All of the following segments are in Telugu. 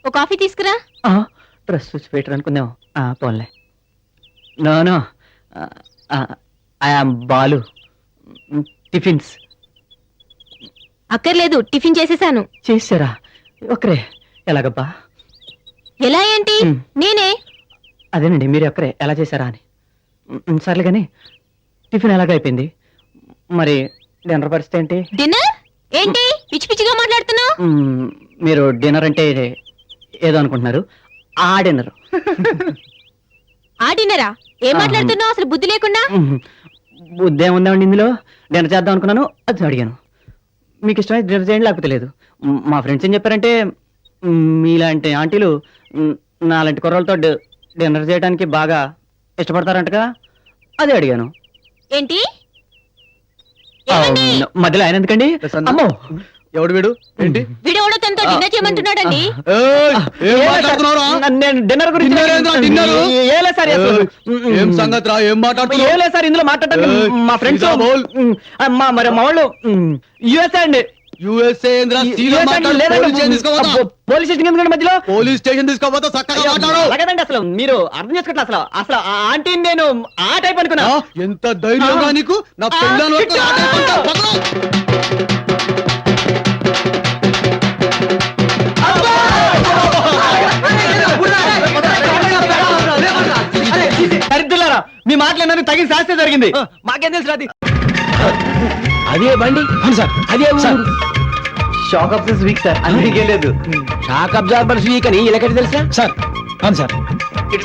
ఓ కాఫీ తీసుకురా. డ్రెస్ చూసి పెట్టరు అనుకుందాం. పోన్లే. No I am Balu. Tiffins అక్కర్లేదు, టిఫిన్ చేసేసాను. చేసారా? ఒకరే ఎలాగబ్బా? ఎలా ఏంటి? నేనే. అదేనండి, మీరు ఒక్కరే ఎలా చేశారా అని. సర్లే కానీ టిఫిన్ ఎలాగైపోయింది? మరి డిన్నర్ పరిస్థితి ఏంటి? డిన్నర్ ఏంటి పిచ్చి పిచ్చిగా మాట్లాడుతున్నావు? మీరు డిన్నర్ అంటే ఏదో అనుకుంటున్నారు. ఆ డిన్నర్. ఆ డిన్నరా? ఏం మాట్లాడుతున్నావు అసలు బుద్ధి లేకుండా? బుద్ధి ఏముందండి ఇందులో? డిన్నర్ చేద్దాం అనుకున్నాను, అది అడిగాను. మీకు ఇష్టమైతే డిన్నర్ చేయండి, లేకపోతే లేదు. మా ఫ్రెండ్స్ ఏం చెప్పారంటే మీలాంటి ఆంటీలు నాలాంటి కుర్రలతో డిన్నర్ చేయడానికి బాగా ఇష్టపడతారంటగా, అదే అడిగాను. ఏంటి? మధ్యలో ఆయన ఎందుకండి? అమ్మో, ఎవడు వీడు? ఏంటి వీడెవడో తనతో డిన్నర్ చేయమంటున్నాడండి. నేను డిన్నర్ గురించి ఏం సంగతి రా? ఏం మాట్లాడుతున్నావు? ఏం లేదు సార్, ఇందులో మాట్లాడటానికి మా ఫ్రెండ్స్ మరి మా వాళ్ళు యుఎస్ఏ అండి. యుఎస్ఏ పోలీస్ స్టేషన్ ఎందుకంటే మధ్యలో? పోలీస్ స్టేషన్ తీసుకోపోతే చక్కగా మాట్లాడు. అలాగేదండి, అసలు మీరు అర్థం చేసుకోవట్లే. అసలు అసలు ఆ ఆంటీని నేను ఆ టైప్ అనుకున్నా. ఎంత ధైర్యంగా నీకు? నా పెళ్ళాన్ని వరకు ఆ టైప్ అంటావు? దరిద్రులారా, మీ మాటలు తగిన శాస్త్రం జరిగింది. మాకేం తెలుసు అది? అదే బండి. అవును సార్, అదే షాక్ అబ్జర్వర్స్ వీక్ సార్, అందుకే లేదు. షాక్ అబ్జార్బర్స్ వీక్ అని ఇలా తెలుసా సార్? అవును sir.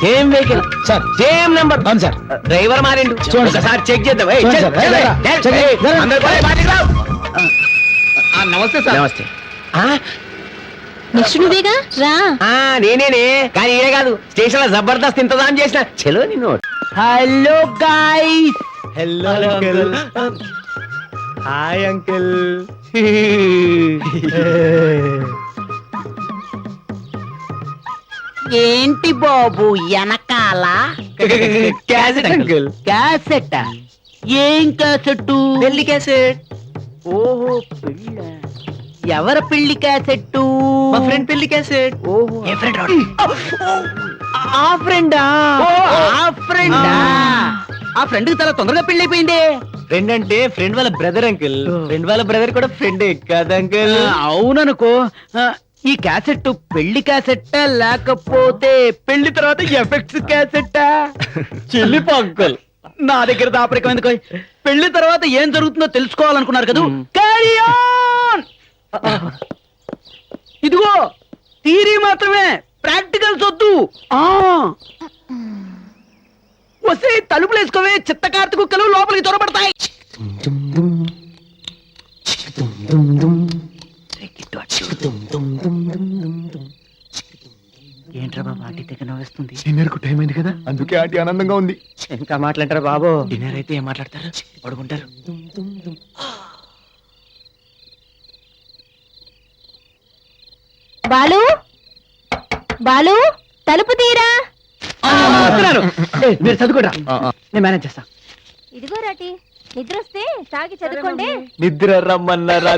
Same vehicle sir, same number. అవును సార్. డ్రైవర్ మారిండు. చూడండి సార్, చెక్ చేద్దాం. నమస్తే సార్. నమస్తే. నెక్స్ట్ నువ్వేగా రా. నేనేనే, కానీ ఏ కాదు, స్టేషన్ లో జబర్దస్త్ ఇంతదాం చేసిన. చలో నిన్ను. Hello guys. Hello uncle. Hi uncle. ఏంటి బాబు వెనకాల క్యాసెట్ అంకుల్. క్యాసెట్? ఏం క్యాసెట్? పెళ్లి క్యాసెట్. ఓహో, పెళ్ళ. ఎవరి పెళ్లి క్యాసెట్? మా ఫ్రెండ్ పెళ్లి క్యాసెట్. ఓహో, ఏ ఫ్రెండ్? ఆ ఫ్రెండా? ఆ ఫ్రెండా? ఆ ఫ్రెండ్ కి చాలా తొందరగా పెళ్లి అయిపోయింది. ఫ్రెండ్ అంటే ఫ్రెండ్ వాళ్ళ బ్రదర్ అంకుల్. ఫ్రెండ్ వాళ్ళ బ్రదర్ కూడా ఫ్రెండే కదా అంకుల్? అవుననుకో. ఈ క్యాసెట్ పెళ్లి క్యాసెట్టా లేకపోతే పెళ్లి తర్వాత ఎఫెక్ట్స్ క్యాసెట్టా? చెల్లిపో అంకుల్. నా దగ్గర దాపరికం ఎందుకు? పెళ్లి తర్వాత ఏం జరుగుతుందో తెలుసుకోవాలనుకున్నారు కదా. Carry on! ఇదిగో థియరీ మాత్రమే, ప్రాక్టికల్స్ వద్దు. వస్తే తలుపులు వేసుకోవే, చిత్తకార్తె కుక్కలు లోపలికి చొరబడతాయి. ఏంట్రా బాబు ఆంటీ దగ్గర నవ్వేస్తుంది? డిన్నర్ కు టైం అయింది కదా, అందుకే ఆంటీ ఆనందంగా ఉంది. ఇంకా మాట్లాంటారా బాబు? డిన్నర్ అయితే ఏం మాట్లాడతారు? పడుకుంటారు. బాలు, బాలు, తలుపు తీరా. మీరు చదువుకోరా, నేను మేనేజ్ చేస్తా. ఇదిగో రాటి, నిద్ర వస్తే తాగి చదువుకోండి. నిద్ర రమ్మన్నారా?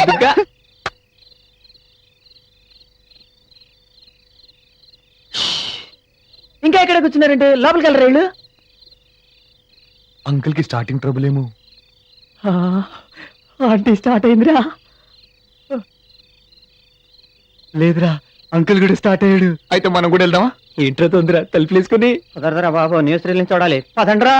ఇంకా ఎక్కడ కూర్చున్నారంటే లోపలికి వెళ్ళరా వీళ్ళు? అంకుల్ కి స్టార్టింగ్ ట్రబుల్ ఏమో. ఆంటీ స్టార్ట్ అయిందిరా. లేదురా, అంకుల్ కూడా స్టార్ట్ అయ్యాడు. అయితే మనం కూడా వెళ్దామా? ఏంట్రా తొందర, తలుపులు వేసుకుని? కుదరదరా బాబు, న్యూస్ రీల్ చూడాలి. పదండ్రా.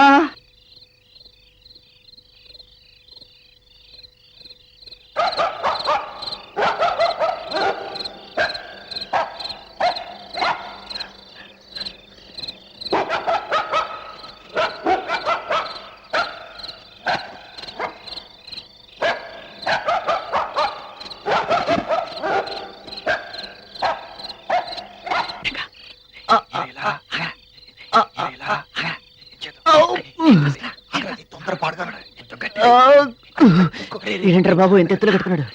ఏంటారు బాబు, ఎంత ఎత్తులో పెట్టుకున్నాడు?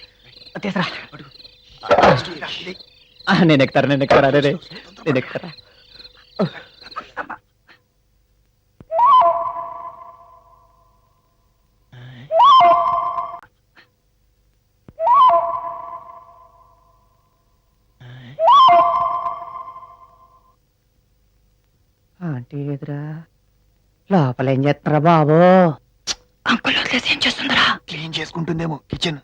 తీసరా. నేను ఎక్కుతారా? అదే నేను ఎక్కుతారా? ఏంటి ఎదురా లోపల ఏం చేస్తున్నారా బాబు? అంకుల్ వదిలేసి ఏం చేస్తుందరా? క్లీన్ చేసుకుంటుందేమో కిచెన్.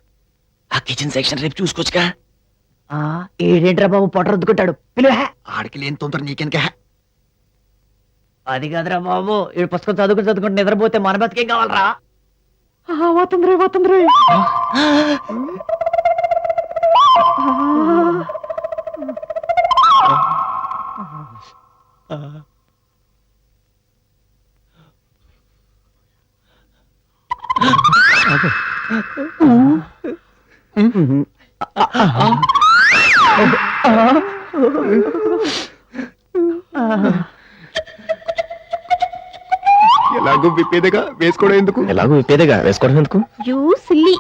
ఆ కిచెన్ సెక్షన్ రేపు చూసుకోవచ్చుగా. ఏడేంట్రా బాబు పొట్ట రుద్దుకుంటాడు పిలువ. ఆడికి లేని తొందర నీకెనక. అది కాదురా బాబు, ఈ పుస్తకం చదువుకుంటే నిద్రపోతే మన బతికేం కావాలరా? పోతుంది ఎలాగో విప్పేదగా వేసుకోవడం ఎందుకు? ఎలాగో విప్పేదేగా వేసుకోవడం ఎందుకు? You silly.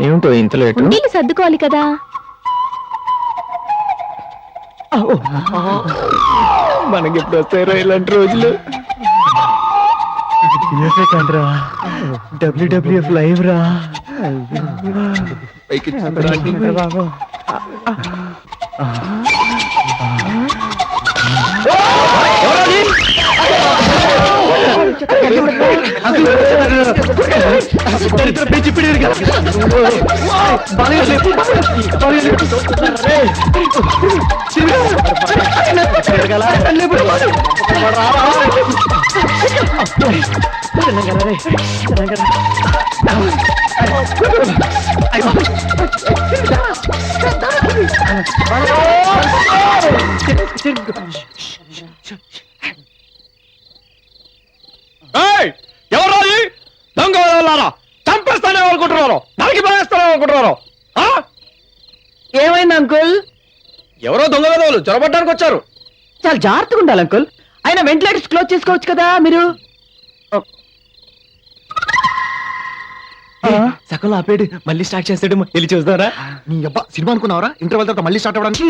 ఏమిటో ఇంత లేటు? ఉండీలు సర్దుకోవాలి కదా. మనకి ఎప్పుడు వస్తాయో ఇలాంటి రోజులు. WWF లైవ్ రా. బాబు ఎవరో దొంగ చంపేస్తానే అనుకుంటున్నారు, నరికి పోయేస్తానే అనుకుంటున్నారు. ఏమైంది అంకుల్? ఎవరో దొంగ విధవులు చొరబడ్డానికి వచ్చారు. చాలా జాగ్రత్తగా ఉండాలి అంకుల్. అయినా వెంటిలేటర్స్ క్లోజ్ చేసుకోవచ్చు కదా మీరు. సగంలో ఆపేడు, మళ్ళీ స్టార్ట్ చేస్తాడు. వెళ్ళి చూస్తారా? నీ అబ్బా సినిమా అనుకున్నావరా? ఇంటర్వెల్ తర్వాత మళ్ళీ స్టార్ట్ అవ్వడానికి.